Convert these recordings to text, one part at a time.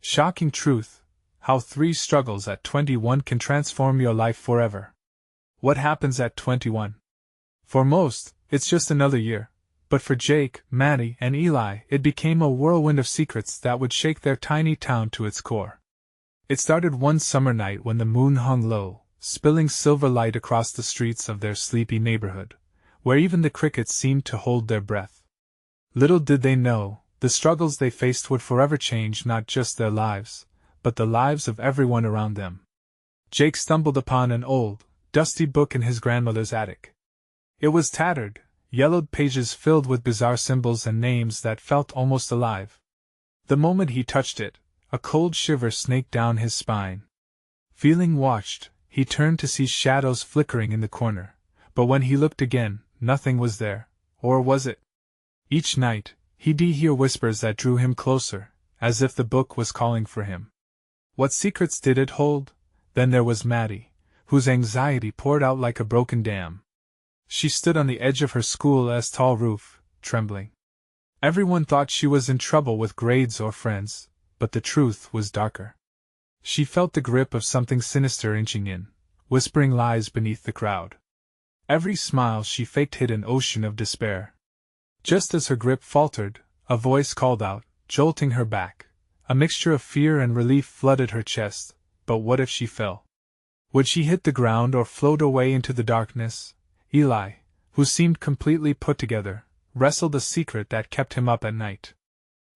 Shocking truth, how 3 struggles at 21 can transform your life forever. What happens at 21? For most, it's just another year, but for Jake, Maddie, and Eli, it became a whirlwind of secrets that would shake their tiny town to its core. It started one summer night when the moon hung low, spilling silver light across the streets of their sleepy neighborhood, where even the crickets seemed to hold their breath. Little did they know, the struggles they faced would forever change not just their lives, but the lives of everyone around them. Jake stumbled upon an old, dusty book in his grandmother's attic. It was tattered, yellowed pages filled with bizarre symbols and names that felt almost alive. The moment he touched it, a cold shiver snaked down his spine. Feeling watched, he turned to see shadows flickering in the corner, but when he looked again, nothing was there, or was it? Each night, he'd hear whispers that drew him closer, as if the book was calling for him. What secrets did it hold? Then there was Maddie, whose anxiety poured out like a broken dam. She stood on the edge of her school's tall roof, trembling. Everyone thought she was in trouble with grades or friends, but the truth was darker. She felt the grip of something sinister inching in, whispering lies beneath the crowd. Every smile she faked hid an ocean of despair. Just as her grip faltered, a voice called out, jolting her back. A mixture of fear and relief flooded her chest, but what if she fell? Would she hit the ground or float away into the darkness? Eli, who seemed completely put together, wrestled a secret that kept him up at night.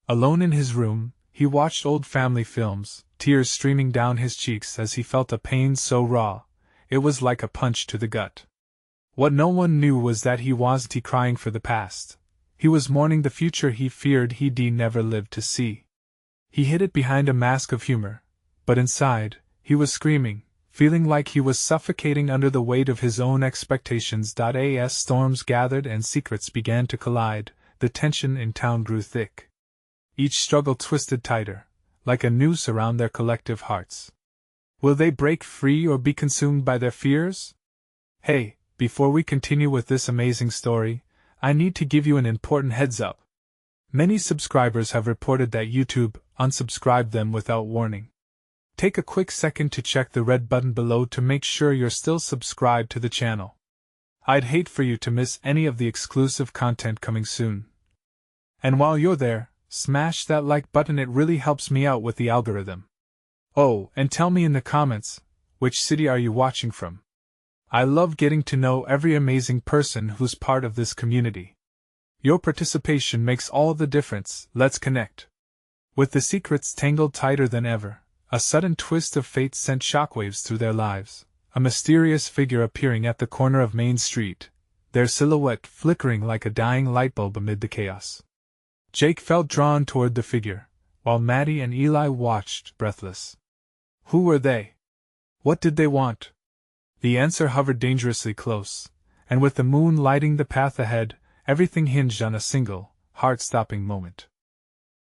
Alone in his room, he watched old family films, tears streaming down his cheeks as he felt a pain so raw, it was like a punch to the gut. What no one knew was that he wasn't crying for the past. He was mourning the future he feared he'd never live to see. He hid it behind a mask of humor, but inside, he was screaming, feeling like he was suffocating under the weight of his own expectations. As storms gathered and secrets began to collide, the tension in town grew thick. Each struggle twisted tighter, like a noose around their collective hearts. Will they break free or be consumed by their fears? Hey, before we continue with this amazing story, I need to give you an important heads up. Many subscribers have reported that YouTube unsubscribed them without warning. Take a quick second to check the red button below to make sure you're still subscribed to the channel. I'd hate for you to miss any of the exclusive content coming soon. And while you're there, smash that like button, it really helps me out with the algorithm. Oh, and tell me in the comments, which city are you watching from? I love getting to know every amazing person who's part of this community. Your participation makes all the difference. Let's connect. With the secrets tangled tighter than ever, a sudden twist of fate sent shockwaves through their lives, a mysterious figure appearing at the corner of Main Street, their silhouette flickering like a dying light bulb amid the chaos. Jake felt drawn toward the figure, while Maddie and Eli watched, breathless. Who were they? What did they want? The answer hovered dangerously close, and with the moon lighting the path ahead, everything hinged on a single, heart-stopping moment.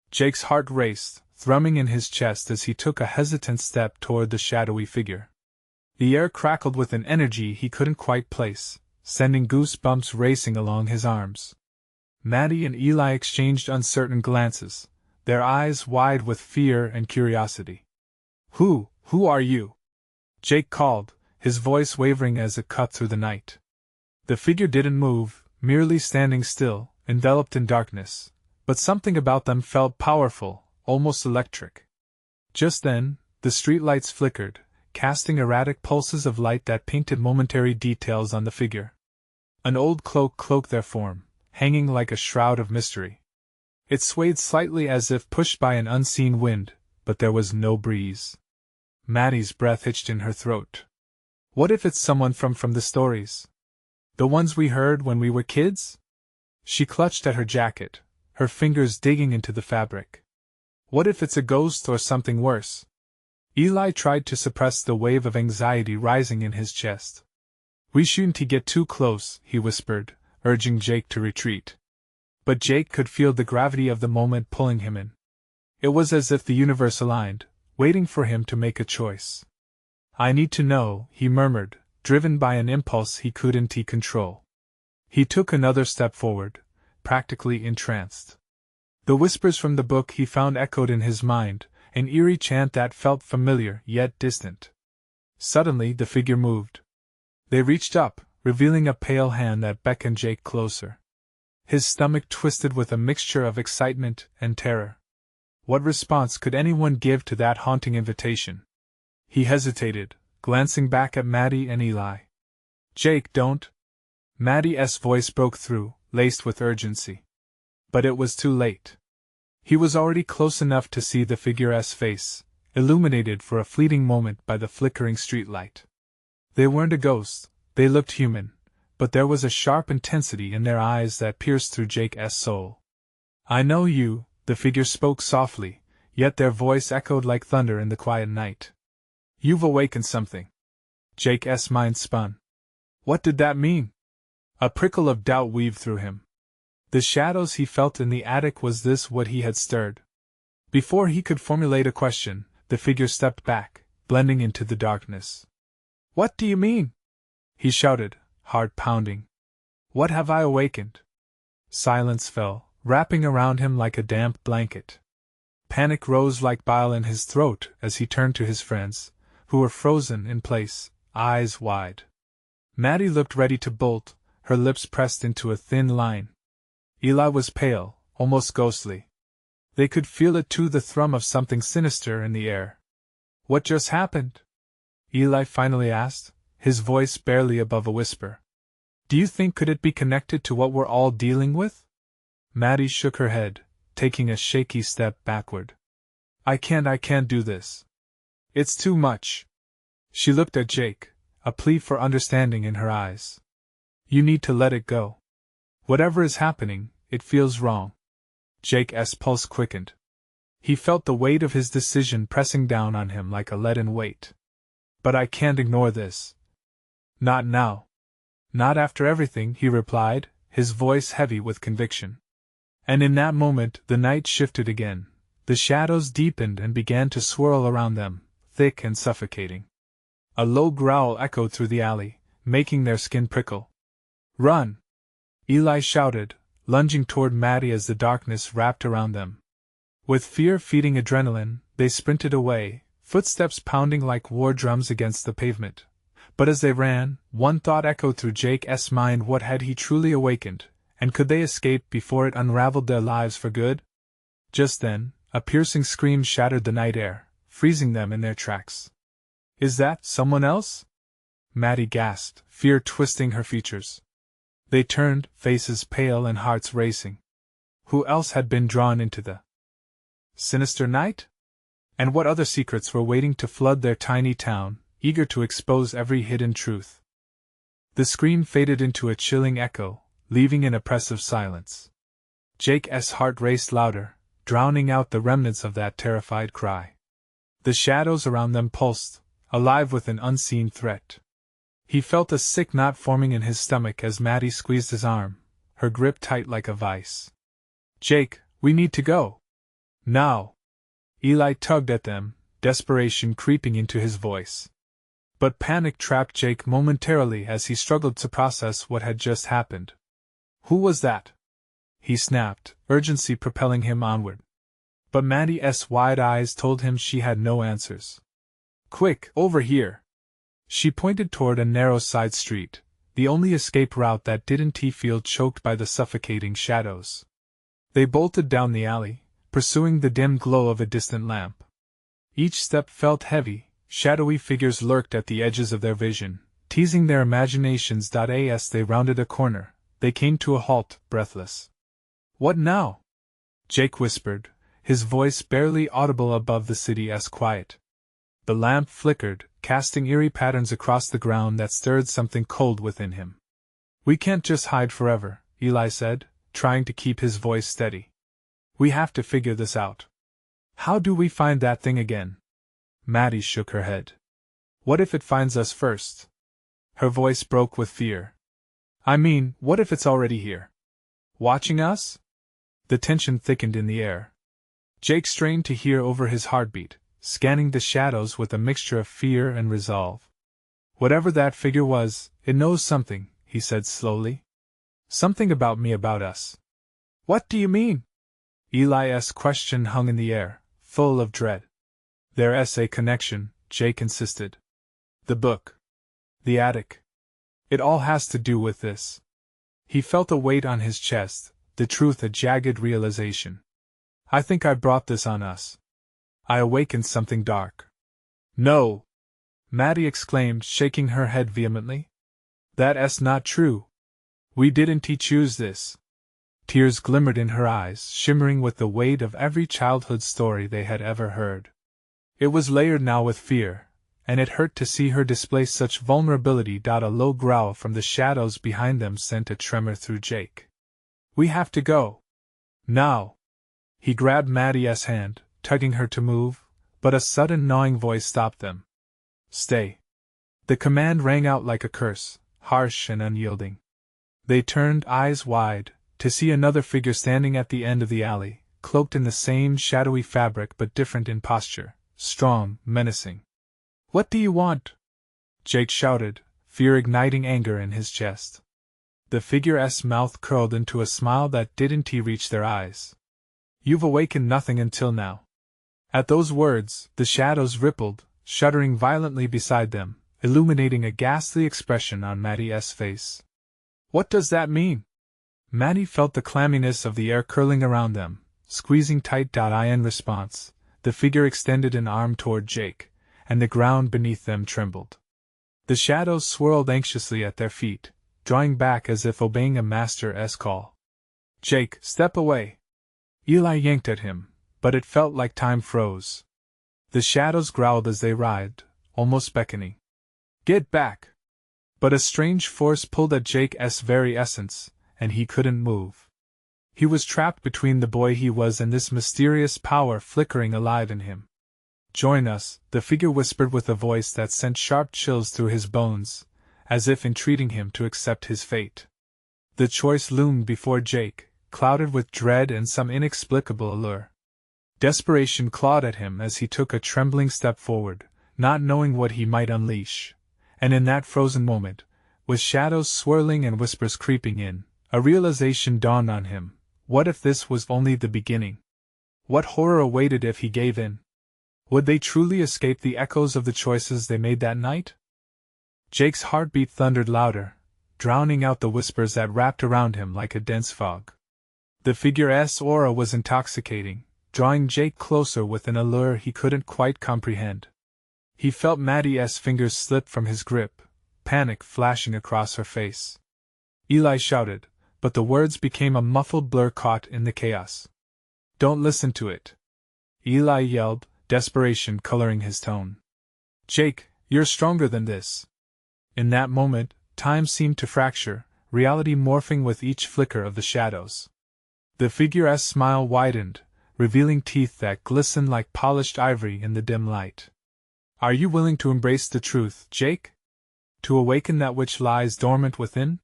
Jake's heart raced, thrumming in his chest as he took a hesitant step toward the shadowy figure. The air crackled with an energy he couldn't quite place, sending goosebumps racing along his arms. Maddie and Eli exchanged uncertain glances, their eyes wide with fear and curiosity. Who are you? Jake called, his voice wavering as it cut through the night. The figure didn't move, merely standing still, enveloped in darkness, but something about them felt powerful, almost electric. Just then, the streetlights flickered, casting erratic pulses of light that painted momentary details on the figure. An old cloak cloaked their form, hanging like a shroud of mystery. It swayed slightly as if pushed by an unseen wind, but there was no breeze. Maddie's breath hitched in her throat. What if it's someone from the stories? The ones we heard when we were kids? She clutched at her jacket, her fingers digging into the fabric. What if it's a ghost or something worse? Eli tried to suppress the wave of anxiety rising in his chest. We shouldn't get too close, he whispered, urging Jake to retreat. But Jake could feel the gravity of the moment pulling him in. It was as if the universe aligned, waiting for him to make a choice. I need to know, he murmured, driven by an impulse he couldn't control. He took another step forward, practically entranced. The whispers from the book he found echoed in his mind, an eerie chant that felt familiar yet distant. Suddenly the figure moved. They reached up, revealing a pale hand that beckoned Jake closer. His stomach twisted with a mixture of excitement and terror. What response could anyone give to that haunting invitation? He hesitated, glancing back at Maddie and Eli. "Jake, don't!" Maddie's voice broke through, laced with urgency. But it was too late. He was already close enough to see the figure's face, illuminated for a fleeting moment by the flickering streetlight. They weren't a ghost, they looked human, but there was a sharp intensity in their eyes that pierced through Jake's soul. "I know you," the figure spoke softly, yet their voice echoed like thunder in the quiet night. "You've awakened something." Jake's mind spun. What did that mean? A prickle of doubt weaved through him. The shadows he felt in the attic, was this what he had stirred? Before he could formulate a question, the figure stepped back, blending into the darkness. "What do you mean?" he shouted, heart pounding. "What have I awakened?" Silence fell, wrapping around him like a damp blanket. Panic rose like bile in his throat as he turned to his friends, who were frozen in place, eyes wide. Maddie looked ready to bolt, her lips pressed into a thin line. Eli was pale, almost ghostly. They could feel it too, the thrum of something sinister in the air. "What just happened?" Eli finally asked, his voice barely above a whisper. "Do you think could it be connected to what we're all dealing with?" Maddie shook her head, taking a shaky step backward. I can't do this. It's too much." She looked at Jake, a plea for understanding in her eyes. "You need to let it go. Whatever is happening, it feels wrong." Jake's pulse quickened. He felt the weight of his decision pressing down on him like a leaden weight. "But I can't ignore this." "Not now. Not after everything," he replied, his voice heavy with conviction. And in that moment the night shifted again. The shadows deepened and began to swirl around them, thick and suffocating. A low growl echoed through the alley, making their skin prickle. "Run!" Eli shouted, lunging toward Maddie as the darkness wrapped around them. With fear feeding adrenaline, they sprinted away, footsteps pounding like war drums against the pavement. But as they ran, one thought echoed through Jake's mind: what had he truly awakened, and could they escape before it unraveled their lives for good? Just then, a piercing scream shattered the night air, freezing them in their tracks. "Is that someone else?" Maddie gasped, fear twisting her features. They turned, faces pale and hearts racing. Who else had been drawn into the sinister night? And what other secrets were waiting to flood their tiny town, eager to expose every hidden truth? The scream faded into a chilling echo, leaving an oppressive silence. Jake's heart raced louder, drowning out the remnants of that terrified cry. The shadows around them pulsed, alive with an unseen threat. He felt a sick knot forming in his stomach as Maddie squeezed his arm, her grip tight like a vice. "Jake, we need to go. Now!" Eli tugged at them, desperation creeping into his voice. But panic trapped Jake momentarily as he struggled to process what had just happened. "Who was that?" he snapped, urgency propelling him onward. But Maddie's wide eyes told him she had no answers. "Quick, over here!" She pointed toward a narrow side street, the only escape route that didn't feel choked by the suffocating shadows. They bolted down the alley, pursuing the dim glow of a distant lamp. Each step felt heavy, shadowy figures lurked at the edges of their vision, teasing their imaginations. As they rounded a corner, they came to a halt, breathless. "What now?" Jake whispered, his voice barely audible above the city's quiet. The lamp flickered, casting eerie patterns across the ground that stirred something cold within him. "We can't just hide forever," Eli said, trying to keep his voice steady. "We have to figure this out." "How do we find that thing again?" Maddie shook her head. "What if it finds us first?" Her voice broke with fear. "I mean, what if it's already here? Watching us?" The tension thickened in the air. Jake strained to hear over his heartbeat, scanning the shadows with a mixture of fear and resolve. "Whatever that figure was, it knows something," he said slowly. "Something about me, about us." "What do you mean?" Eli's question hung in the air, full of dread. There's a connection, Jake insisted. The book. The attic. It all has to do with this. He felt a weight on his chest, the truth a jagged realization. I think I brought this on us. I awakened something dark. No! Maddie exclaimed, shaking her head vehemently. That's not true. We didn't choose this. Tears glimmered in her eyes, shimmering with the weight of every childhood story they had ever heard. It was layered now with fear, and it hurt to see her display such vulnerability. A low growl from the shadows behind them sent a tremor through Jake. We have to go. Now. He grabbed Maddie's hand, tugging her to move, but a sudden gnawing voice stopped them. Stay. The command rang out like a curse, harsh and unyielding. They turned, eyes wide, to see another figure standing at the end of the alley, cloaked in the same shadowy fabric but different in posture, strong, menacing. What do you want? Jake shouted, fear igniting anger in his chest. The figure's mouth curled into a smile that didn't reach their eyes. You've awakened nothing until now. At those words, the shadows rippled, shuddering violently beside them, illuminating a ghastly expression on Maddie's face. What does that mean? Maddie felt the clamminess of the air curling around them, squeezing tight. In response, the figure extended an arm toward Jake, and the ground beneath them trembled. The shadows swirled anxiously at their feet, drawing back as if obeying a master's call. Jake, step away! Eli yanked at him, but it felt like time froze. The shadows growled as they writhed, almost beckoning. Get back! But a strange force pulled at Jake's very essence, and he couldn't move. He was trapped between the boy he was and this mysterious power flickering alive in him. Join us, the figure whispered with a voice that sent sharp chills through his bones, as if entreating him to accept his fate. The choice loomed before Jake, clouded with dread and some inexplicable allure. Desperation clawed at him as he took a trembling step forward, not knowing what he might unleash. And in that frozen moment, with shadows swirling and whispers creeping in, a realization dawned on him. What if this was only the beginning? What horror awaited if he gave in? Would they truly escape the echoes of the choices they made that night? Jake's heartbeat thundered louder, drowning out the whispers that wrapped around him like a dense fog. The figure's aura was intoxicating, drawing Jake closer with an allure he couldn't quite comprehend. He felt Maddie's fingers slip from his grip, panic flashing across her face. Eli shouted, but the words became a muffled blur caught in the chaos. Don't listen to it! Eli yelled, desperation coloring his tone. Jake, you're stronger than this. In that moment, time seemed to fracture, reality morphing with each flicker of the shadows. The figure's smile widened, revealing teeth that glistened like polished ivory in the dim light. Are you willing to embrace the truth, Jake? To awaken that which lies dormant within?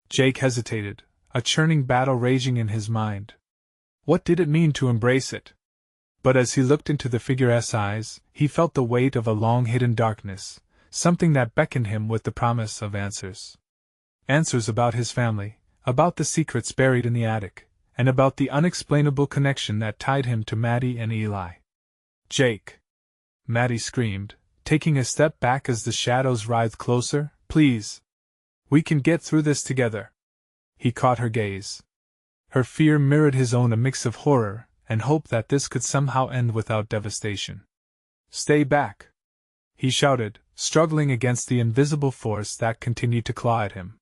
Jake hesitated, a churning battle raging in his mind. What did it mean to embrace it? But as he looked into the figure's eyes, he felt the weight of a long-hidden darkness, something that beckoned him with the promise of answers. Answers about his family, about the secrets buried in the attic, and about the unexplainable connection that tied him to Maddie and Eli. Jake! Maddie screamed, taking a step back as the shadows writhed closer. Please! We can get through this together. He caught her gaze. Her fear mirrored his own, a mix of horror and hope that this could somehow end without devastation. Stay back! He shouted, struggling against the invisible force that continued to claw at him.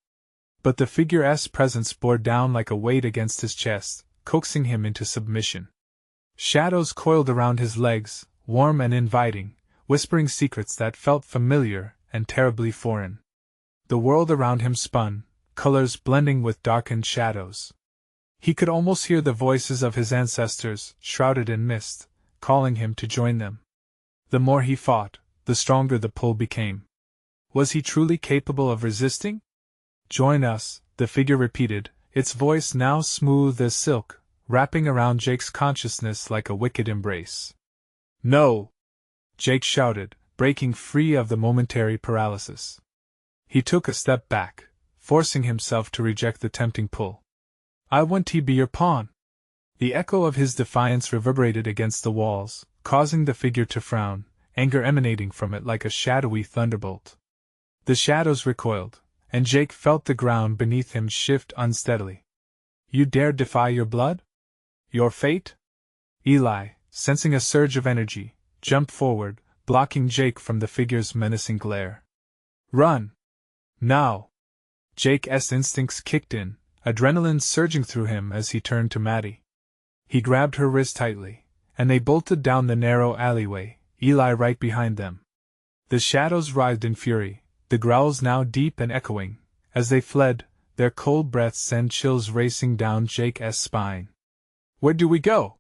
But the figure's presence bore down like a weight against his chest, coaxing him into submission. Shadows coiled around his legs, warm and inviting, whispering secrets that felt familiar and terribly foreign. The world around him spun, colors blending with darkened shadows. He could almost hear the voices of his ancestors, shrouded in mist, calling him to join them. The more he fought, the stronger the pull became. Was he truly capable of resisting? Join us, the figure repeated, its voice now smooth as silk, wrapping around Jake's consciousness like a wicked embrace. No! Jake shouted, breaking free of the momentary paralysis. He took a step back, forcing himself to reject the tempting pull. I want to be your pawn. The echo of his defiance reverberated against the walls, causing the figure to frown, anger emanating from it like a shadowy thunderbolt. The shadows recoiled, and Jake felt the ground beneath him shift unsteadily. You dare defy your blood? Your fate? Eli, sensing a surge of energy, jumped forward, blocking Jake from the figure's menacing glare. Run! Now! Jake's instincts kicked in, adrenaline surging through him as he turned to Maddie. He grabbed her wrist tightly, and they bolted down the narrow alleyway, Eli right behind them. The shadows writhed in fury, the growls now deep and echoing. As they fled, their cold breaths sent chills racing down Jake's spine. Where do we go?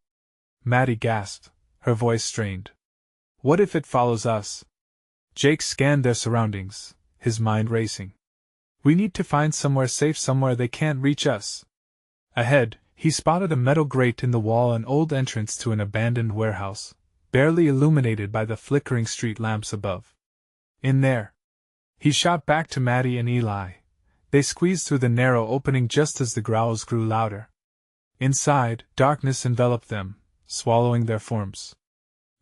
Maddie gasped, her voice strained. What if it follows us? Jake scanned their surroundings, his mind racing. We need to find somewhere safe, somewhere they can't reach us. Ahead, he spotted a metal grate in the wall, an old entrance to an abandoned warehouse, barely illuminated by the flickering street lamps above. In there. He shot back to Maddie and Eli. They squeezed through the narrow opening just as the growls grew louder. Inside, darkness enveloped them, swallowing their forms.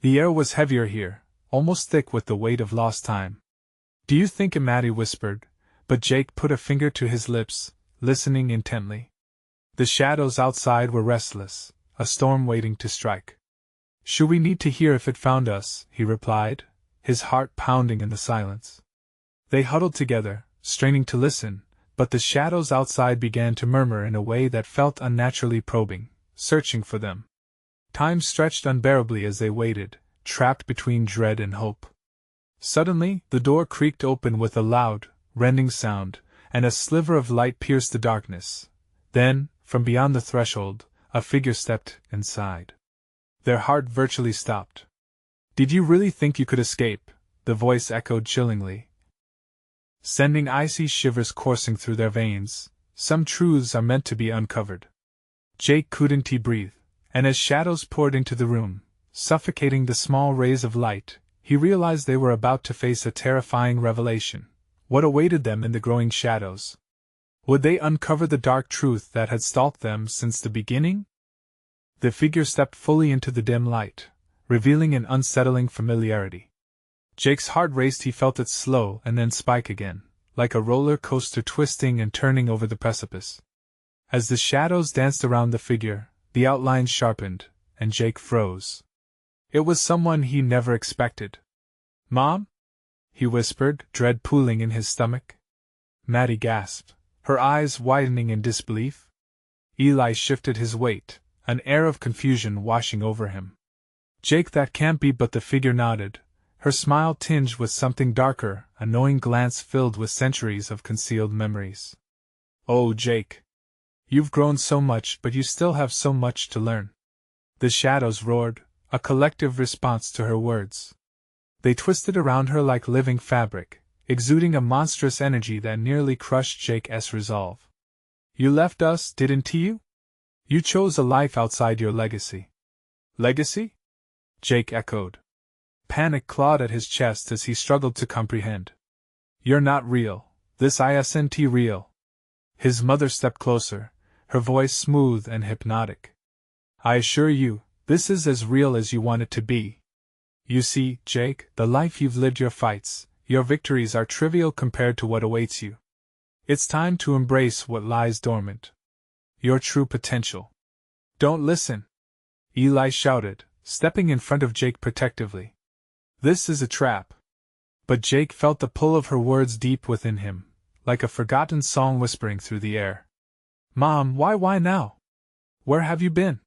The air was heavier here, almost thick with the weight of lost time. Do you think? Maddie whispered, but Jake put a finger to his lips, listening intently. The shadows outside were restless, a storm waiting to strike. Should we need to hear if it found us? He replied, his heart pounding in the silence. They huddled together, straining to listen, but the shadows outside began to murmur in a way that felt unnaturally probing, searching for them. Time stretched unbearably as they waited, trapped between dread and hope. Suddenly, the door creaked open with a loud, rending sound, and a sliver of light pierced the darkness. Then, from beyond the threshold, a figure stepped inside. Their heart virtually stopped. Did you really think you could escape? The voice echoed chillingly, sending icy shivers coursing through their veins. Some truths are meant to be uncovered. Jake couldn't breathe, and as shadows poured into the room, suffocating the small rays of light, he realized they were about to face a terrifying revelation. What awaited them in the growing shadows? Would they uncover the dark truth that had stalked them since the beginning? The figure stepped fully into the dim light, revealing an unsettling familiarity. Jake's heart raced. He felt it slow and then spike again, like a roller coaster twisting and turning over the precipice. As the shadows danced around the figure, the outlines sharpened, and Jake froze. It was someone he never expected. Mom? He whispered, dread pooling in his stomach. Maddie gasped, her eyes widening in disbelief. Eli shifted his weight, an air of confusion washing over him. Jake, that can't be. But the figure nodded, her smile tinged with something darker, a knowing glance filled with centuries of concealed memories. Oh, Jake. You've grown so much, but you still have so much to learn. The shadows roared, a collective response to her words. They twisted around her like living fabric, exuding a monstrous energy that nearly crushed Jake's resolve. You left us, didn't you? You chose a life outside your legacy. Legacy? Jake echoed. Panic clawed at his chest as he struggled to comprehend. You're not real. This isn't real. His mother stepped closer, her voice smooth and hypnotic. I assure you, this is as real as you want it to be. You see, Jake, the life you've lived, your fights, your victories are trivial compared to what awaits you. It's time to embrace what lies dormant. Your true potential. Don't listen! Eli shouted, stepping in front of Jake protectively. This is a trap. But Jake felt the pull of her words deep within him, like a forgotten song whispering through the air. Mom, why now? Where have you been?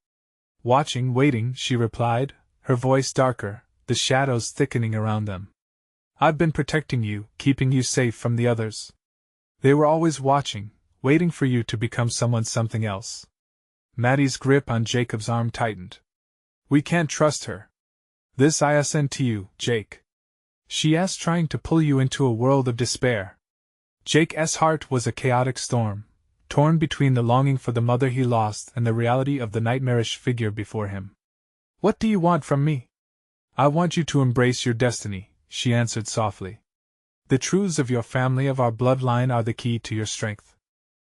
Watching, waiting, she replied, her voice darker, the shadows thickening around them. I've been protecting you, keeping you safe from the others. They were always watching, waiting for you to become something else. Maddie's grip on Jacob's arm tightened. We can't trust her. This isn't you, Jake. She is trying to pull you into a world of despair. Jake's heart was a chaotic storm, torn between the longing for the mother he lost and the reality of the nightmarish figure before him. What do you want from me? I want you to embrace your destiny, she answered softly. The truths of your family, of our bloodline, are the key to your strength.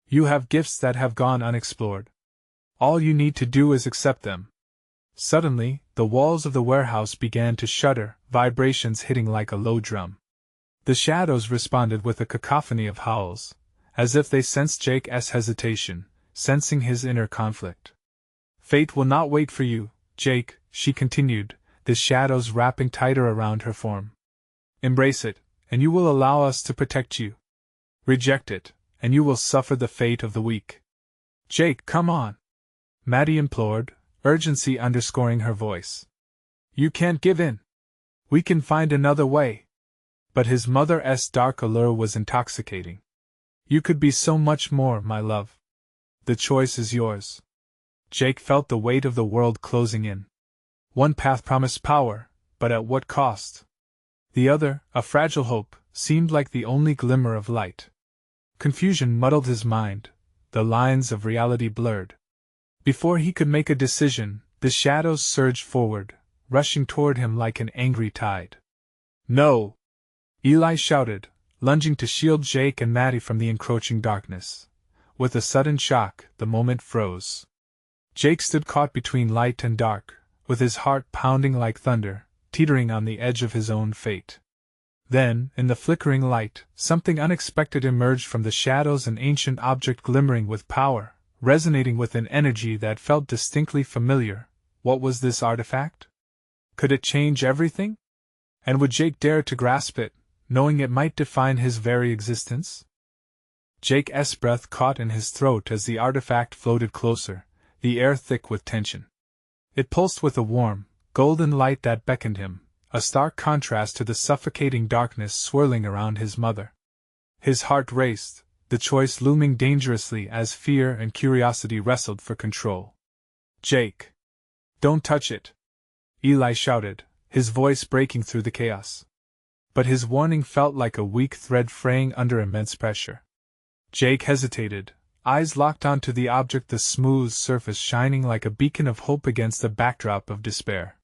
You have gifts that have gone unexplored. All you need to do is accept them. Suddenly, the walls of the warehouse began to shudder, vibrations hitting like a low drum. The shadows responded with a cacophony of howls, as if they sensed Jake's hesitation, sensing his inner conflict. Fate will not wait for you, Jake, she continued, the shadows wrapping tighter around her form. Embrace it, and you will allow us to protect you. Reject it, and you will suffer the fate of the weak. Jake, come on! Maddie implored, urgency underscoring her voice. You can't give in. We can find another way. But his mother's dark allure was intoxicating. You could be so much more, my love. The choice is yours. Jake felt the weight of the world closing in. One path promised power, but at what cost? The other, a fragile hope, seemed like the only glimmer of light. Confusion muddled his mind, the lines of reality blurred. Before he could make a decision, the shadows surged forward, rushing toward him like an angry tide. No! Eli shouted, lunging to shield Jake and Maddie from the encroaching darkness. With a sudden shock, the moment froze. Jake stood caught between light and dark, with his heart pounding like thunder, teetering on the edge of his own fate. Then, in the flickering light, something unexpected emerged from the shadows, an ancient object glimmering with power, resonating with an energy that felt distinctly familiar. What was this artifact? Could it change everything? And would Jake dare to grasp it, knowing it might define his very existence? Jake's breath caught in his throat as the artifact floated closer, the air thick with tension. It pulsed with a warm, golden light that beckoned him, a stark contrast to the suffocating darkness swirling around his mother. His heart raced, the choice looming dangerously as fear and curiosity wrestled for control. Jake! Don't touch it! Eli shouted, his voice breaking through the chaos. But his warning felt like a weak thread fraying under immense pressure. Jake hesitated, eyes locked onto the object, the smooth surface shining like a beacon of hope against a backdrop of despair.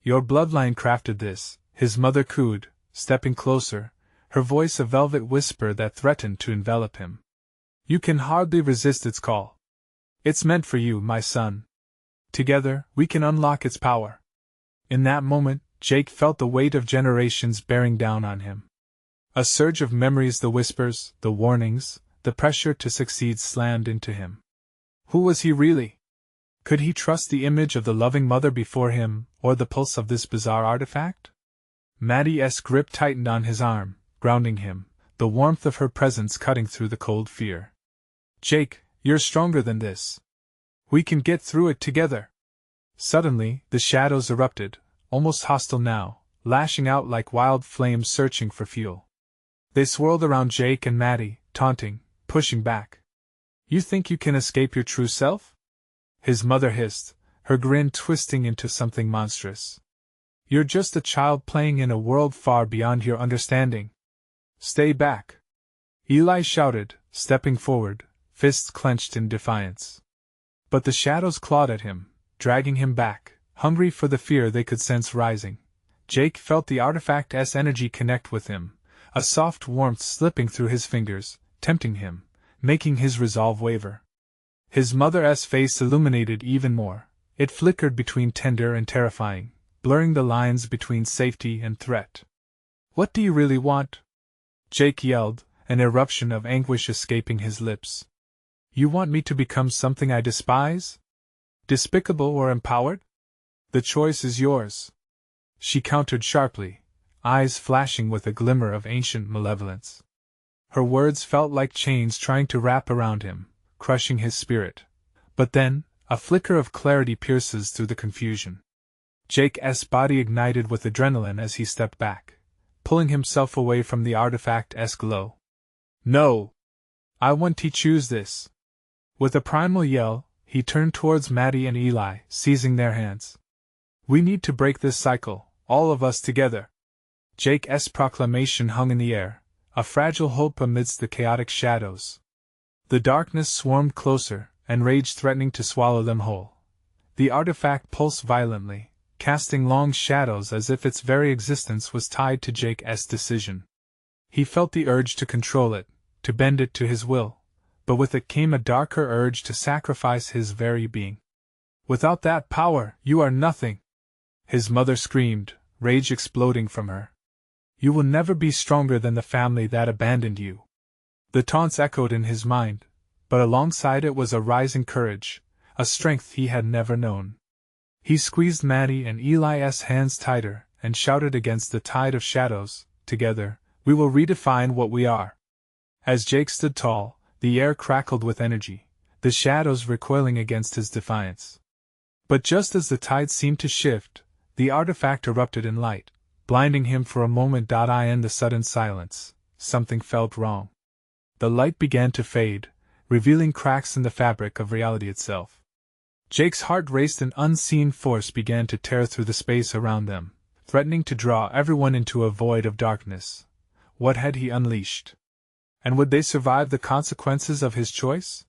Your bloodline crafted this, his mother cooed, stepping closer, her voice a velvet whisper that threatened to envelop him. You can hardly resist its call. It's meant for you, my son. Together, we can unlock its power. In that moment, Jake felt the weight of generations bearing down on him. A surge of memories, the whispers, the warnings, the pressure to succeed slammed into him. Who was he really? Could he trust the image of the loving mother before him, or the pulse of this bizarre artifact? Maddie's grip tightened on his arm, grounding him, the warmth of her presence cutting through the cold fear. Jake, you're stronger than this. We can get through it together. Suddenly, the shadows erupted, almost hostile now, lashing out like wild flames searching for fuel. They swirled around Jake and Maddie, taunting, pushing back. You think you can escape your true self? His mother hissed, her grin twisting into something monstrous. You're just a child playing in a world far beyond your understanding. Stay back! Eli shouted, stepping forward, fists clenched in defiance. But the shadows clawed at him, dragging him back, hungry for the fear they could sense rising. Jake felt the artifact's energy connect with him, a soft warmth slipping through his fingers, tempting him, making his resolve waver. His mother's face illuminated even more. It flickered between tender and terrifying, blurring the lines between safety and threat. What do you really want? Jake yelled, an eruption of anguish escaping his lips. You want me to become something I despise? Despicable or empowered? The choice is yours. She countered sharply, eyes flashing with a glimmer of ancient malevolence. Her words felt like chains trying to wrap around him, crushing his spirit. But then, a flicker of clarity pierces through the confusion. Jake's body ignited with adrenaline as he stepped back, pulling himself away from the artifact's glow. No! I want to choose this. With a primal yell, he turned towards Maddie and Eli, seizing their hands. We need to break this cycle, all of us together. Jake's proclamation hung in the air, a fragile hope amidst the chaotic shadows. The darkness swarmed closer, and rage threatening to swallow them whole. The artifact pulsed violently, casting long shadows as if its very existence was tied to Jake's decision. He felt the urge to control it, to bend it to his will, but with it came a darker urge to sacrifice his very being. Without that power, you are nothing! His mother screamed, rage exploding from her. You will never be stronger than the family that abandoned you. The taunts echoed in his mind, but alongside it was a rising courage, a strength he had never known. He squeezed Maddie and Eli's hands tighter and shouted against the tide of shadows, "Together, we will redefine what we are." As Jake stood tall, the air crackled with energy, the shadows recoiling against his defiance. But just as the tide seemed to shift, the artifact erupted in light, blinding him for a moment. In the sudden silence, something felt wrong. The light began to fade, revealing cracks in the fabric of reality itself. Jake's heart raced. An unseen force began to tear through the space around them, threatening to draw everyone into a void of darkness. What had he unleashed? And would they survive the consequences of his choice?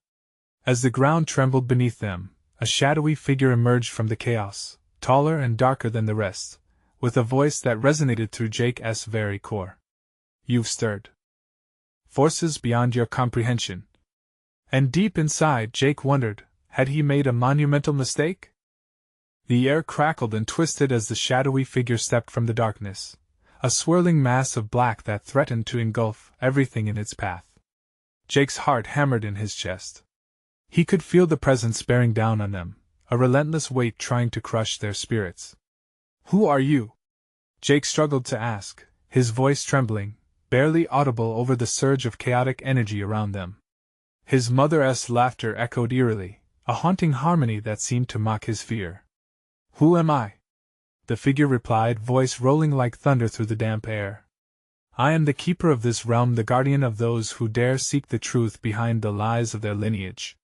As the ground trembled beneath them, a shadowy figure emerged from the chaos, taller and darker than the rest, with a voice that resonated through Jake's very core. You've stirred forces beyond your comprehension. And deep inside, Jake wondered, had he made a monumental mistake? The air crackled and twisted as the shadowy figure stepped from the darkness, a swirling mass of black that threatened to engulf everything in its path. Jake's heart hammered in his chest. He could feel the presence bearing down on them, a relentless weight trying to crush their spirits. Who are you? Jake struggled to ask, his voice trembling, barely audible over the surge of chaotic energy around them. His mother's laughter echoed eerily, a haunting harmony that seemed to mock his fear. Who am I? The figure replied, voice rolling like thunder through the damp air. I am the keeper of this realm, the guardian of those who dare seek the truth behind the lies of their lineage.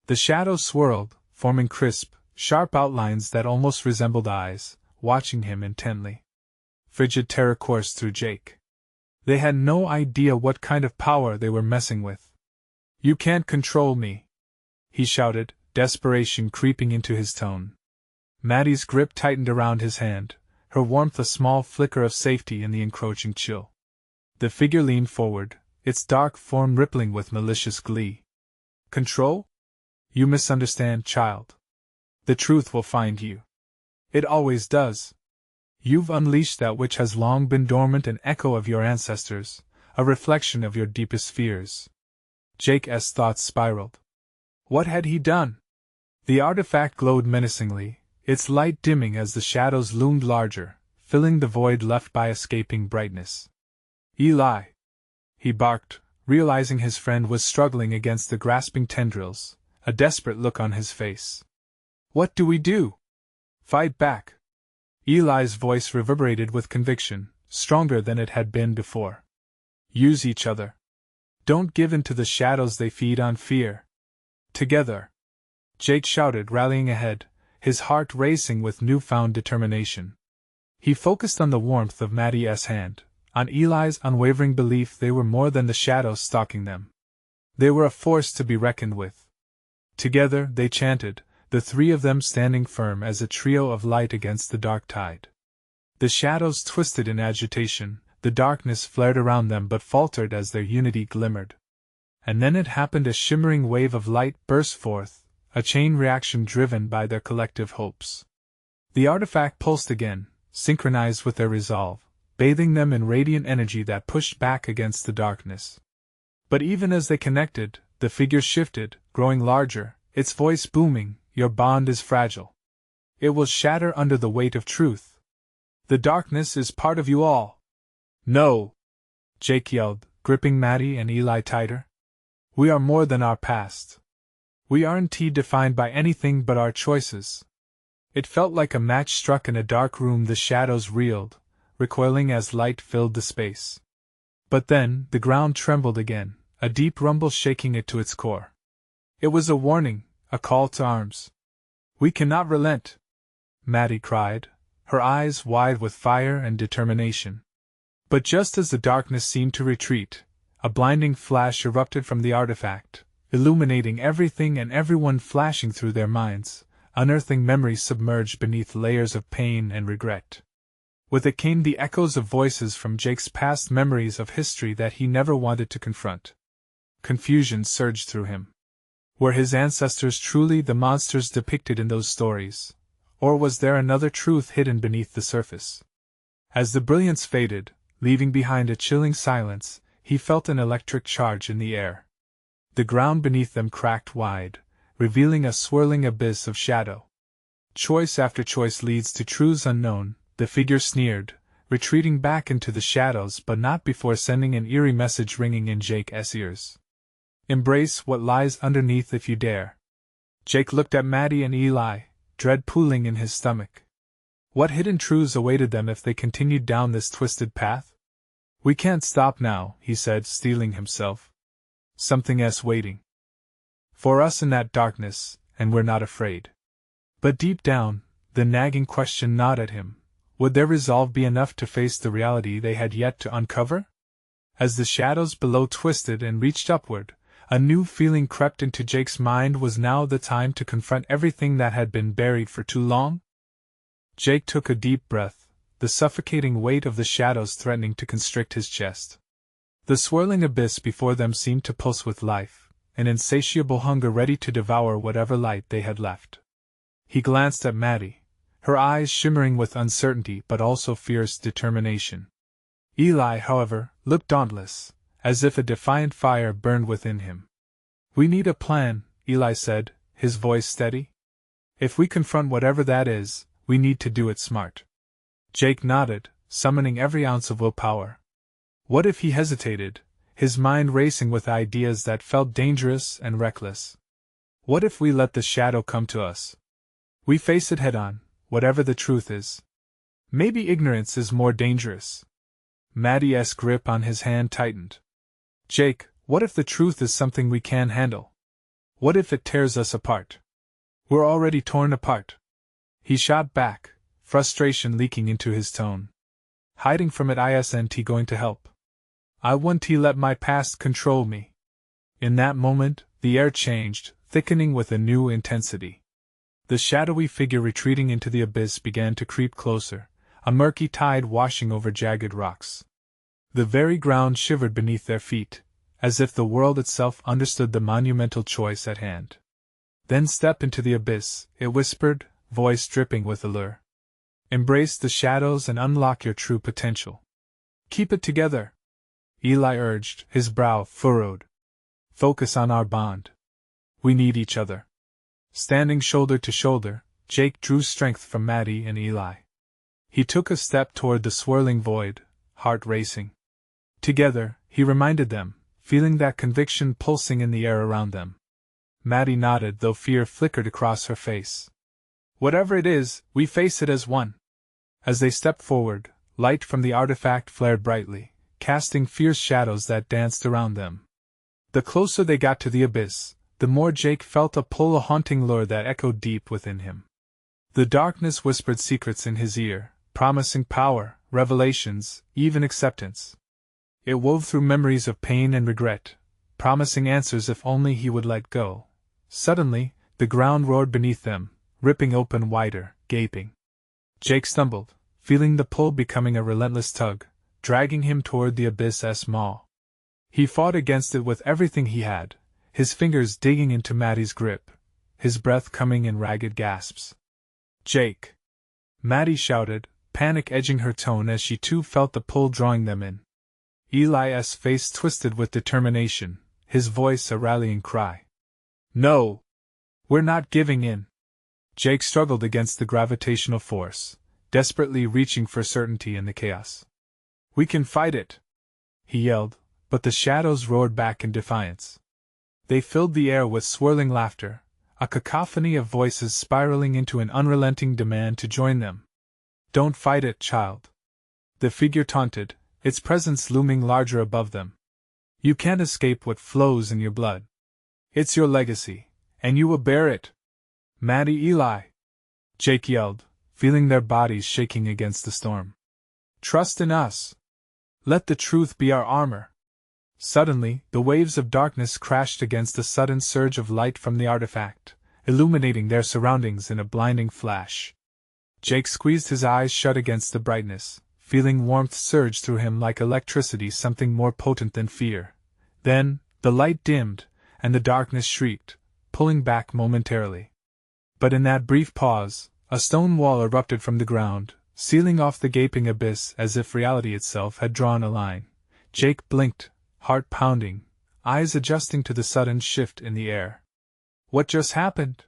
The shadows swirled, forming crisp, sharp outlines that almost resembled eyes, watching him intently. Frigid terror coursed through Jake. They had no idea what kind of power they were messing with. You can't control me, he shouted, desperation creeping into his tone. Maddie's grip tightened around his hand, her warmth a small flicker of safety in the encroaching chill. The figure leaned forward, its dark form rippling with malicious glee. Control? You misunderstand, child. The truth will find you. It always does. You've unleashed that which has long been dormant, an echo of your ancestors, a reflection of your deepest fears. Jake's thoughts spiraled. What had he done? The artifact glowed menacingly, its light dimming as the shadows loomed larger, filling the void left by escaping brightness. Eli! He barked, realizing his friend was struggling against the grasping tendrils, a desperate look on his face. What do we do? Fight back! Eli's voice reverberated with conviction, stronger than it had been before. Use each other. Don't give in to the shadows, they feed on fear. Together! Jake shouted, rallying ahead, his heart racing with newfound determination. He focused on the warmth of Maddie's hand, on Eli's unwavering belief they were more than the shadows stalking them. They were a force to be reckoned with. Together, they chanted, the three of them standing firm as a trio of light against the dark tide. The shadows twisted in agitation, the darkness flared around them but faltered as their unity glimmered. And then it happened, a shimmering wave of light burst forth, a chain reaction driven by their collective hopes. The artifact pulsed again, synchronized with their resolve, bathing them in radiant energy that pushed back against the darkness. But even as they connected, the figure shifted, growing larger, its voice booming, your bond is fragile. It will shatter under the weight of truth. The darkness is part of you all. No! Jake yelled, gripping Maddie and Eli tighter. We are more than our past. We aren't defined by anything but our choices. It felt like a match struck in a dark room. The shadows reeled, recoiling as light filled the space. But then, the ground trembled again, a deep rumble shaking it to its core. It was a warning, a call to arms. We cannot relent, Maddie cried, her eyes wide with fire and determination. But just as the darkness seemed to retreat, a blinding flash erupted from the artifact, illuminating everything and everyone, flashing through their minds, unearthing memories submerged beneath layers of pain and regret. With it came the echoes of voices from Jake's past, memories of history that he never wanted to confront. Confusion surged through him. Were his ancestors truly the monsters depicted in those stories, or was there another truth hidden beneath the surface? As the brilliance faded, leaving behind a chilling silence, he felt an electric charge in the air. The ground beneath them cracked wide, revealing a swirling abyss of shadow. Choice after choice leads to truths unknown, the figure sneered, retreating back into the shadows but not before sending an eerie message ringing in Jake's ears. Embrace what lies underneath if you dare. Jake looked at Maddie and Eli, dread pooling in his stomach. What hidden truths awaited them if they continued down this twisted path? We can't stop now, he said, steeling himself. Something's waiting for us in that darkness, and we're not afraid. But deep down, the nagging question gnawed at him. Would their resolve be enough to face the reality they had yet to uncover? As the shadows below twisted and reached upward, a new feeling crept into Jake's mind. Was now the time to confront everything that had been buried for too long? Jake took a deep breath, the suffocating weight of the shadows threatening to constrict his chest. The swirling abyss before them seemed to pulse with life, an insatiable hunger ready to devour whatever light they had left. He glanced at Maddie, her eyes shimmering with uncertainty but also fierce determination. Eli, however, looked dauntless, as if a defiant fire burned within him. We need a plan, Eli said, his voice steady. If we confront whatever that is, we need to do it smart. Jake nodded, summoning every ounce of willpower. What if he hesitated, his mind racing with ideas that felt dangerous and reckless? What if we let the shadow come to us? We face it head-on, whatever the truth is. Maybe ignorance is more dangerous. Maddie's grip on his hand tightened. Jake, what if the truth is something we can handle? What if it tears us apart? We're already torn apart. He shot back, frustration leaking into his tone. Hiding from it isn't going to help. I won't let my past control me. In that moment, the air changed, thickening with a new intensity. The shadowy figure retreating into the abyss began to creep closer, a murky tide washing over jagged rocks. The very ground shivered beneath their feet, as if the world itself understood the monumental choice at hand. Then step into the abyss, it whispered, voice dripping with allure. Embrace the shadows and unlock your true potential. Keep it together, Eli urged, his brow furrowed. Focus on our bond. We need each other. Standing shoulder to shoulder, Jake drew strength from Maddie and Eli. He took a step toward the swirling void, heart racing. Together, he reminded them, feeling that conviction pulsing in the air around them. Maddie nodded, though fear flickered across her face. Whatever it is, we face it as one. As they stepped forward, light from the artifact flared brightly, casting fierce shadows that danced around them. The closer they got to the abyss, the more Jake felt a pull, a haunting lure that echoed deep within him. The darkness whispered secrets in his ear, promising power, revelations, even acceptance. It wove through memories of pain and regret, promising answers if only he would let go. Suddenly, the ground roared beneath them, ripping open wider, gaping. Jake stumbled, feeling the pull becoming a relentless tug, dragging him toward the abyss's maw. He fought against it with everything he had, his fingers digging into Maddie's grip, his breath coming in ragged gasps. Jake! Maddie shouted, panic edging her tone as she too felt the pull drawing them in. Eli's face twisted with determination, his voice a rallying cry. No! We're not giving in! Jake struggled against the gravitational force, desperately reaching for certainty in the chaos. We can fight it! He yelled, but the shadows roared back in defiance. They filled the air with swirling laughter, a cacophony of voices spiraling into an unrelenting demand to join them. Don't fight it, child. The figure taunted, its presence looming larger above them. You can't escape what flows in your blood. It's your legacy, and you will bear it. Maddie, Eli! Jake yelled, feeling their bodies shaking against the storm. Trust in us. Let the truth be our armor. Suddenly, the waves of darkness crashed against a sudden surge of light from the artifact, illuminating their surroundings in a blinding flash. Jake squeezed his eyes shut against the brightness, feeling warmth surge through him like electricity, something more potent than fear. Then, the light dimmed, and the darkness shrieked, pulling back momentarily. But in that brief pause, a stone wall erupted from the ground, sealing off the gaping abyss as if reality itself had drawn a line. Jake blinked, heart pounding, eyes adjusting to the sudden shift in the air. "What just happened?"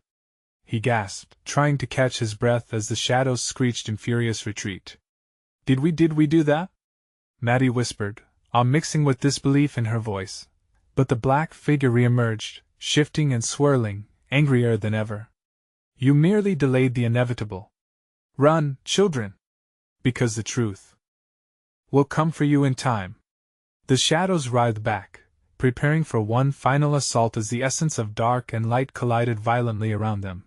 he gasped, trying to catch his breath as the shadows screeched in furious retreat. Did we do that?" Maddie whispered, awe mixing with disbelief in her voice. But the black figure reemerged, shifting and swirling, angrier than ever. "You merely delayed the inevitable. Run, children! Because the truth will come for you in time." The shadows writhed back, preparing for one final assault as the essence of dark and light collided violently around them.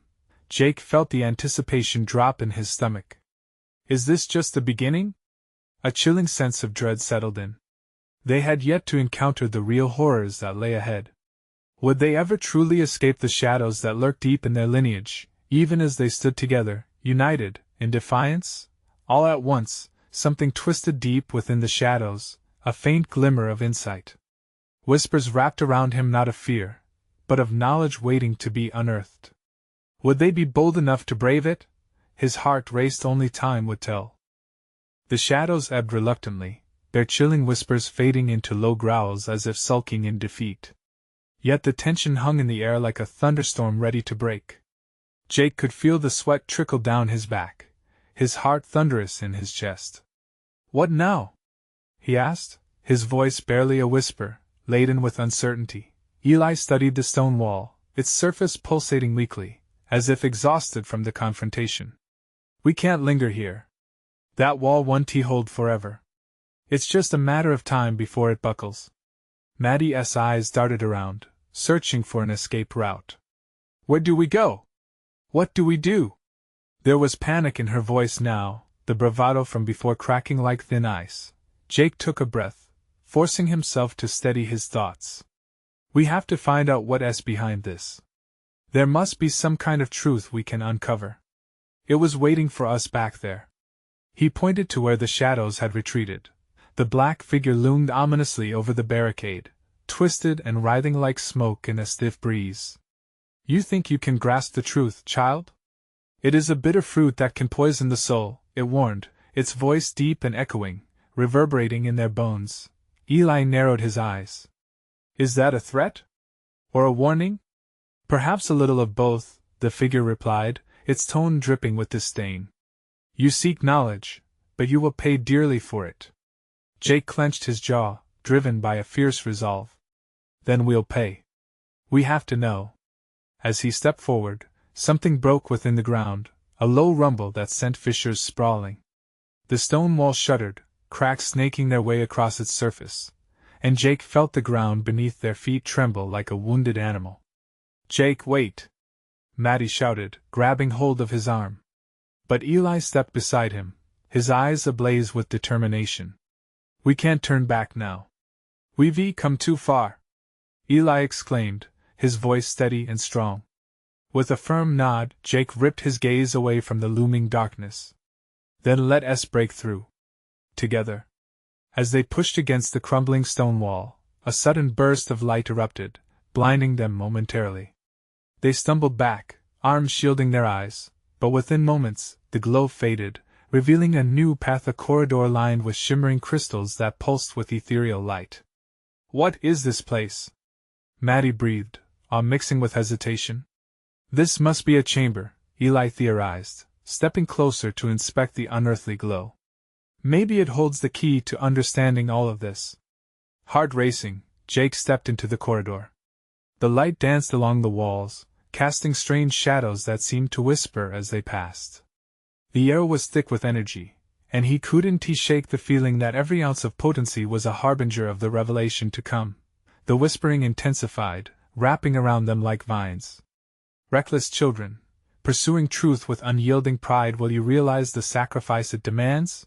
Jake felt the anticipation drop in his stomach. Is this just the beginning? A chilling sense of dread settled in. They had yet to encounter the real horrors that lay ahead. Would they ever truly escape the shadows that lurked deep in their lineage, even as they stood together, united, in defiance? All at once, something twisted deep within the shadows, a faint glimmer of insight. Whispers wrapped around him, not of fear, but of knowledge waiting to be unearthed. Would they be bold enough to brave it? His heart raced, only time would tell. The shadows ebbed reluctantly, their chilling whispers fading into low growls as if sulking in defeat. Yet the tension hung in the air like a thunderstorm ready to break. Jake could feel the sweat trickle down his back, his heart thunderous in his chest. "What now?" he asked, his voice barely a whisper, laden with uncertainty. Eli studied the stone wall, its surface pulsating weakly, as if exhausted from the confrontation. "We can't linger here. That wall won't hold forever. It's just a matter of time before it buckles." Maddie's eyes darted around, searching for an escape route. "Where do we go? What do we do?" There was panic in her voice now, the bravado from before cracking like thin ice. Jake took a breath, forcing himself to steady his thoughts. "We have to find out what's behind this. There must be some kind of truth we can uncover. It was waiting for us back there." He pointed to where the shadows had retreated. The black figure loomed ominously over the barricade, twisted and writhing like smoke in a stiff breeze. "You think you can grasp the truth, child? It is a bitter fruit that can poison the soul," it warned, its voice deep and echoing, reverberating in their bones. Eli narrowed his eyes. "Is that a threat? Or a warning?" "Perhaps a little of both," the figure replied, its tone dripping with disdain. "You seek knowledge, but you will pay dearly for it." Jake clenched his jaw, driven by a fierce resolve. "Then we'll pay. We have to know." As he stepped forward, something broke within the ground, a low rumble that sent fissures sprawling. The stone wall shuddered, cracks snaking their way across its surface, and Jake felt the ground beneath their feet tremble like a wounded animal. "Jake, wait!" Maddie shouted, grabbing hold of his arm. But Eli stepped beside him, his eyes ablaze with determination. "We can't turn back now. We've come too far," Eli exclaimed, his voice steady and strong. With a firm nod, Jake ripped his gaze away from the looming darkness. "Then let us break through. Together." As they pushed against the crumbling stone wall, a sudden burst of light erupted, blinding them momentarily. They stumbled back, arms shielding their eyes, but within moments, the glow faded, revealing a new path, a corridor lined with shimmering crystals that pulsed with ethereal light. "What is this place?" Maddie breathed, awe mixing with hesitation. "This must be a chamber," Eli theorized, stepping closer to inspect the unearthly glow. "Maybe it holds the key to understanding all of this." Heart racing, Jake stepped into the corridor. The light danced along the walls, casting strange shadows that seemed to whisper as they passed. The air was thick with energy, and he couldn't shake the feeling that every ounce of potency was a harbinger of the revelation to come. The whispering intensified, wrapping around them like vines. "Reckless children, pursuing truth with unyielding pride, will you realize the sacrifice it demands?"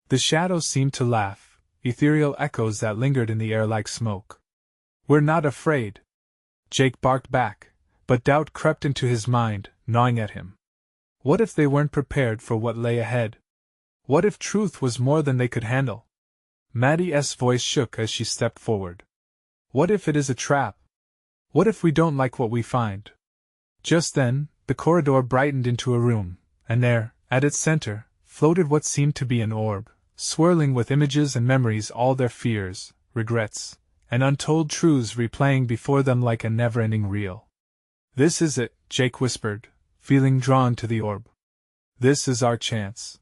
The shadows seemed to laugh, ethereal echoes that lingered in the air like smoke. "We're not afraid," Jake barked back, but doubt crept into his mind, gnawing at him. What if they weren't prepared for what lay ahead? What if truth was more than they could handle? Maddie's voice shook as she stepped forward. "What if it is a trap? What if we don't like what we find? Just then, the corridor brightened into a room, and there, at its center, floated what seemed to be an orb, swirling with images and memories, all their fears, regrets, and untold truths replaying before them like a never-ending reel. "This is it," Jake whispered, feeling drawn to the orb. "This is our chance."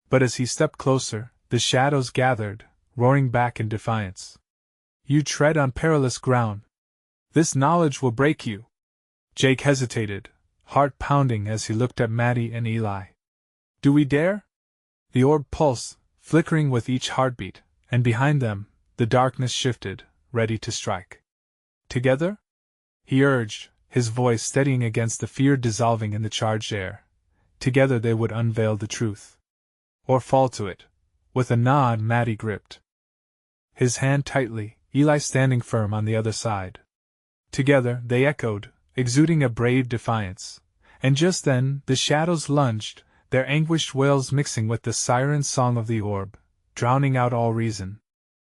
But as he stepped closer, the shadows gathered, roaring back in defiance. "You tread on perilous ground. This knowledge will break you." Jake hesitated, heart pounding as he looked at Maddie and Eli. "Do we dare?" The orb pulsed, flickering with each heartbeat, and behind them, the darkness shifted, ready to strike. "Together?" he urged, his voice steadying against the fear dissolving in the charged air. Together they would unveil the truth. Or fall to it. With a nod, Maddie gripped his hand tightly, Eli standing firm on the other side. Together, they echoed, exuding a brave defiance. And just then, the shadows lunged, their anguished wails mixing with the siren song of the orb, drowning out all reason.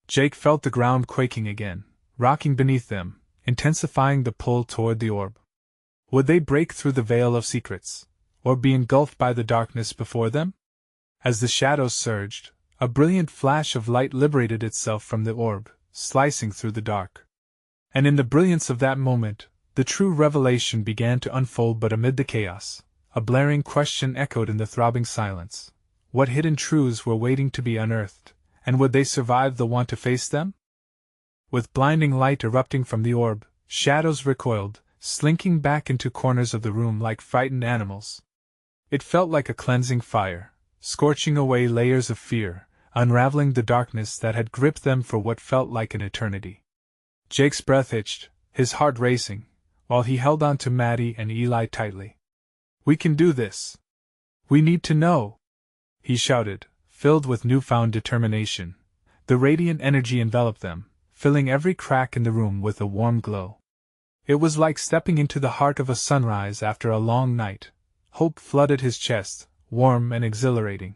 Jake felt the ground quaking again, rocking beneath them, intensifying the pull toward the orb. Would they break through the veil of secrets, or be engulfed by the darkness before them? As the shadows surged, a brilliant flash of light liberated itself from the orb, slicing through the dark. And in the brilliance of that moment, the true revelation began to unfold. But amid the chaos, a blaring question echoed in the throbbing silence. What hidden truths were waiting to be unearthed, and would they survive the want to face them? With blinding light erupting from the orb, shadows recoiled, slinking back into corners of the room like frightened animals. It felt like a cleansing fire, scorching away layers of fear, unraveling the darkness that had gripped them for what felt like an eternity. Jake's breath hitched, his heart racing, while he held on to Maddie and Eli tightly. "We can do this. We need to know," he shouted, filled with newfound determination. The radiant energy enveloped them, filling every crack in the room with a warm glow. It was like stepping into the heart of a sunrise after a long night. Hope flooded his chest, warm and exhilarating.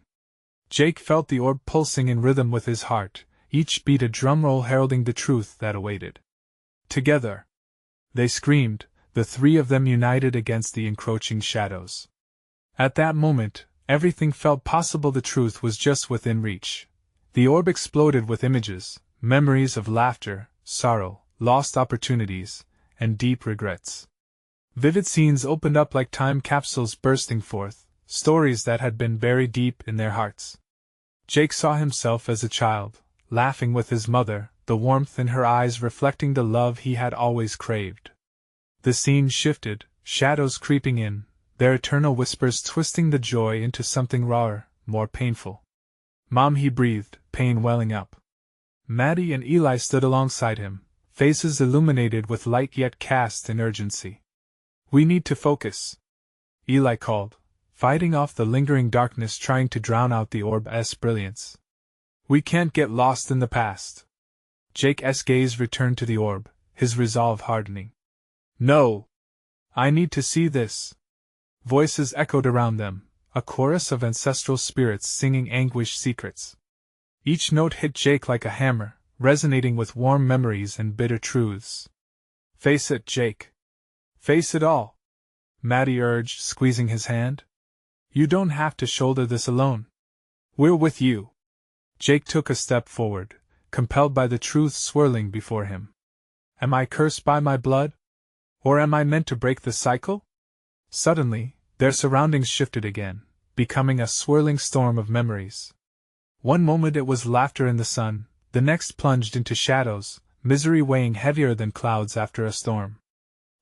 Jake felt the orb pulsing in rhythm with his heart, each beat a drumroll heralding the truth that awaited. "Together!" they screamed, the three of them united against the encroaching shadows. At that moment, everything felt possible. The truth was just within reach. The orb exploded with images, memories of laughter, sorrow, lost opportunities, and deep regrets. Vivid scenes opened up like time capsules bursting forth, stories that had been buried deep in their hearts. Jake saw himself as a child, laughing with his mother, the warmth in her eyes reflecting the love he had always craved. The scene shifted, shadows creeping in, their eternal whispers twisting the joy into something rawer, more painful. "Mom," he breathed, pain welling up. Maddie and Eli stood alongside him, faces illuminated with light yet cast in urgency. "We need to focus," Eli called, fighting off the lingering darkness trying to drown out the orb's brilliance. "We can't get lost in the past." Jake's gaze returned to the orb, his resolve hardening. "No! I need to see this." Voices echoed around them, a chorus of ancestral spirits singing anguished secrets. Each note hit Jake like a hammer, resonating with warm memories and bitter truths. "Face it, Jake. Face it all," Maddie urged, squeezing his hand. "You don't have to shoulder this alone. We're with you." Jake took a step forward, compelled by the truth swirling before him. "Am I cursed by my blood? Or am I meant to break the cycle?" Suddenly, their surroundings shifted again, becoming a swirling storm of memories. One moment it was laughter in the sun, the next plunged into shadows, misery weighing heavier than clouds after a storm.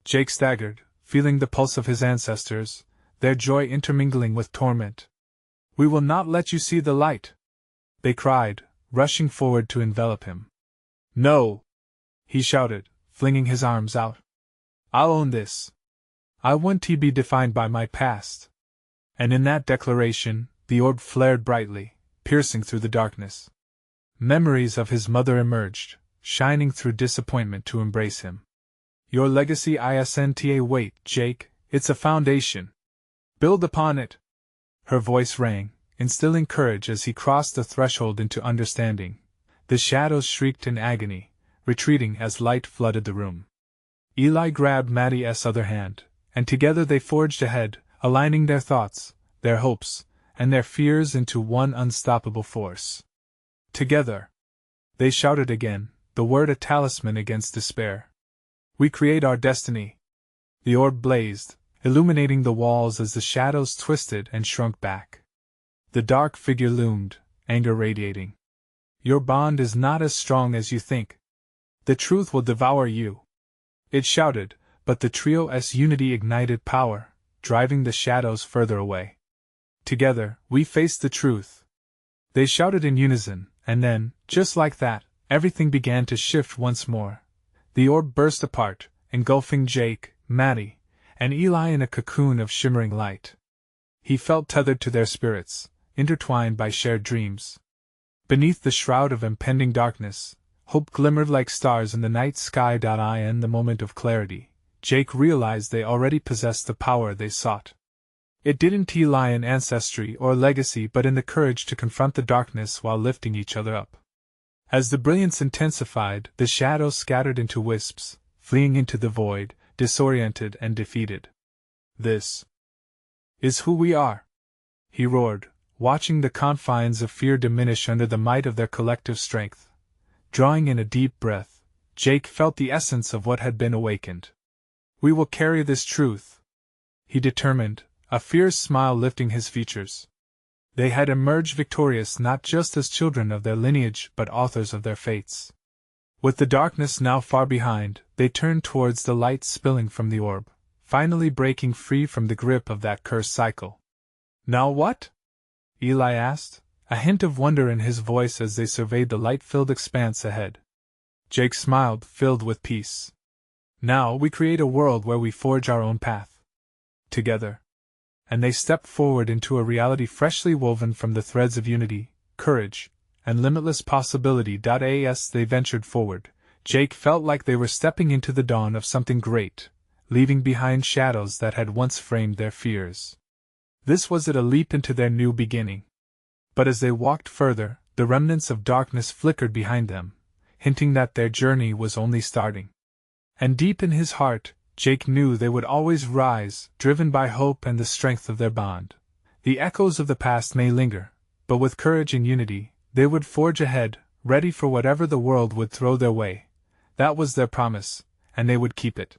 Jake staggered, feeling the pulse of his ancestors, their joy intermingling with torment. "We will not let you see the light!" they cried, rushing forward to envelop him. "No!" he shouted, flinging his arms out. "I'll own this. I won't be defined by my past." And in that declaration, the orb flared brightly, piercing through the darkness. Memories of his mother emerged, shining through disappointment to embrace him. "Your legacy isn't wait, Jake, it's a foundation. Build upon it." Her voice rang, instilling courage as he crossed the threshold into understanding. The shadows shrieked in agony, retreating as light flooded the room. Eli grabbed Maddie's other hand, and together they forged ahead, aligning their thoughts, their hopes, and their fears into one unstoppable force. Together, they shouted again, the word a talisman against despair. We create our destiny. The orb blazed, illuminating the walls as the shadows twisted and shrunk back. The dark figure loomed, anger radiating. Your bond is not as strong as you think. The truth will devour you. It shouted, but the trio's unity ignited power, driving the shadows further away. Together, we face the truth. They shouted in unison, and then, just like that, everything began to shift once more. The orb burst apart, engulfing Jake, Maddie, and Eli in a cocoon of shimmering light. He felt tethered to their spirits, intertwined by shared dreams. Beneath the shroud of impending darkness, hope glimmered like stars in the night sky. In the moment of clarity, Jake realized they already possessed the power they sought. It didn't lie in ancestry or legacy but in the courage to confront the darkness while lifting each other up. As the brilliance intensified, the shadows scattered into wisps, fleeing into the void, disoriented and defeated. This is who we are, he roared, watching the confines of fear diminish under the might of their collective strength. Drawing in a deep breath, Jake felt the essence of what had been awakened. We will carry this truth, he determined, a fierce smile lifting his features. They had emerged victorious not just as children of their lineage but authors of their fates. With the darkness now far behind, they turned towards the light spilling from the orb, finally breaking free from the grip of that cursed cycle. Now what? Eli asked, a hint of wonder in his voice as they surveyed the light-filled expanse ahead. Jake smiled, filled with peace. Now we create a world where we forge our own path. Together. And they stepped forward into a reality freshly woven from the threads of unity, courage, and limitless possibility. As they ventured forward, Jake felt like they were stepping into the dawn of something great, leaving behind shadows that had once framed their fears. This was a leap into their new beginning. But as they walked further, the remnants of darkness flickered behind them, hinting that their journey was only starting. And deep in his heart, Jake knew they would always rise, driven by hope and the strength of their bond. The echoes of the past may linger, but with courage and unity, they would forge ahead, ready for whatever the world would throw their way. That was their promise, and they would keep it.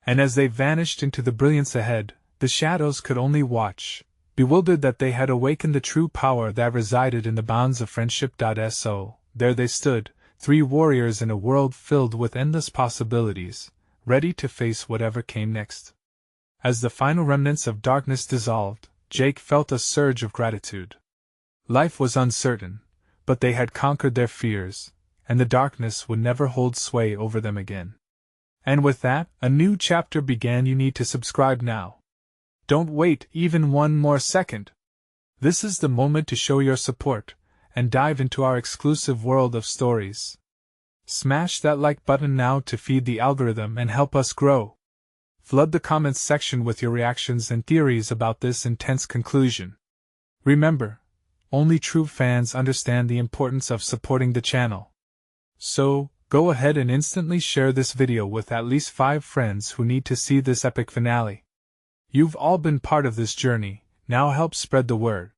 And as they vanished into the brilliance ahead, the shadows could only watch, bewildered that they had awakened the true power that resided in the bonds of friendship. So, there they stood, three warriors in a world filled with endless possibilities, ready to face whatever came next. As the final remnants of darkness dissolved, Jake felt a surge of gratitude. Life was uncertain, but they had conquered their fears, and the darkness would never hold sway over them again. And with that, a new chapter began. You need to subscribe now. Don't wait even one more second. This is the moment to show your support, and dive into our exclusive world of stories. Smash that like button now to feed the algorithm and help us grow. Flood the comments section with your reactions and theories about this intense conclusion. Remember, only true fans understand the importance of supporting the channel. So, go ahead and instantly share this video with at least 5 friends who need to see this epic finale. You've all been part of this journey, now help spread the word.